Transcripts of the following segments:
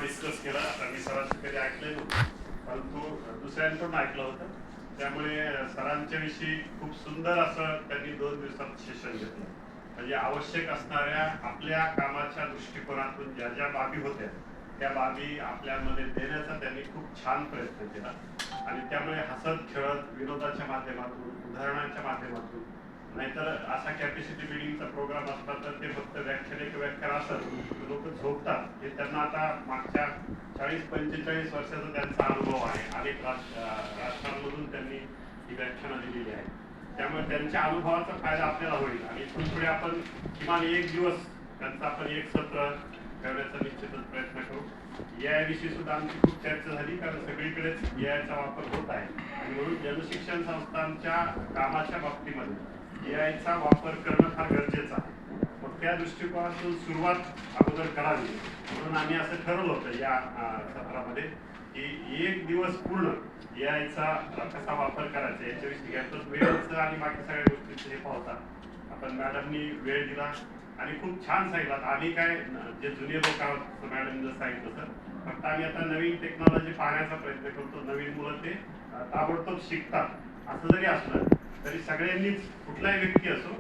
Discuss केला. आता मी सरांचं कधी ऐकलं नव्हतं, परंतु दुसऱ्यांकडून ऐकलं होतं. त्यामुळे सरांच्या विषयी खूप सुंदर असं त्यांनी 2 दिवसात सेशन घेतलं. म्हणजे आवश्यक असणाऱ्या आपल्या कामाच्या दृष्टिकोनातून ज्या ज्या बाबी होत्या त्या बाबी आपल्यामध्ये देण्याचा त्यांनी खूप छान प्रयत्न केला. आणि त्यामुळे हसत खेळत विनोदाच्या माध्यमातून, उदाहरणाच्या माध्यमातून, नाहीतर असा कॅपॅसिटी बिल्डिंगचा प्रोग्राम असला तर ते फक्त व्याख्यान असत, लोक झोपतात. हे त्यांना आता मागच्या 40-45 वर्षाचा त्यांचा अनुभव आहे. अनेक राष्ट्रांमधून त्यांनी ही व्याख्यानं दिलेली आहे. त्यामुळे त्यांच्या अनुभवाचा फायदा आपल्याला होईल. आणि इथून पुढे आपण किमान एक दिवस त्यांचा आपण एक सत्र ठेवण्याचा निश्चितच प्रयत्न करू. या विषयी सुद्धा आमची खूप चर्चा झाली, कारण सगळीकडेच एआयचा वापर होत आहे. आणि म्हणून जनशिक्षण संस्थांच्या कामाच्या बाबतीमध्ये एआयचा वापर करणं फार गरजेचं आहे. मग त्या दृष्टिकोनातून सुरुवात अगोदर करावी म्हणून आम्ही असं ठरवलं होतं या सत्रामध्ये की एक दिवस पूर्ण एआयचा कसा वापर करायचा याच्याविषयी घ्यायचं. वेळेचं आणि बाकी सगळ्या गोष्टीचं हे पाहतात आपण. मॅडमनी वेळ दिला आणि खूप छान सांगितलं. आम्ही काय जे जुने लोक आहोत, मॅडम जर सांगितलं सर, फक्त आम्ही आता नवीन टेक्नॉलॉजी पाहण्याचा प्रयत्न करतो. नवीन मुलं ते ताबडतोब शिकतात. असं जरी असलं तरी सगळ्यांनीच, कुठलाही व्यक्ती असो,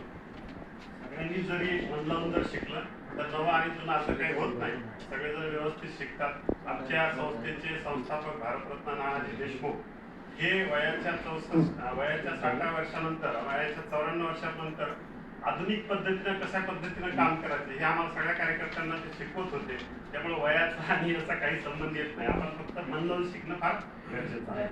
सगळ्यांनी जरी मन लावून जर शिकलं तर नवं आणि जुनं असं काही होत नाही. सगळेजण व्यवस्थित शिकतात. आमच्या संस्थेचे संस्थापक भारतरत्न नानाजी देशमुख हे वयाच्या 60व्या वर्षानंतर, वयाच्या 54 वर्षानंतर आधुनिक पद्धतीनं कशा पद्धतीनं काम करायचं हे आम्हाला सगळ्या कार्यकर्त्यांना ते शिकवत होते. त्यामुळे वयाचा आणि याचा काही संबंध येत नाही. आपण फक्त मन लावून शिकणं फार गरजेचं आहे.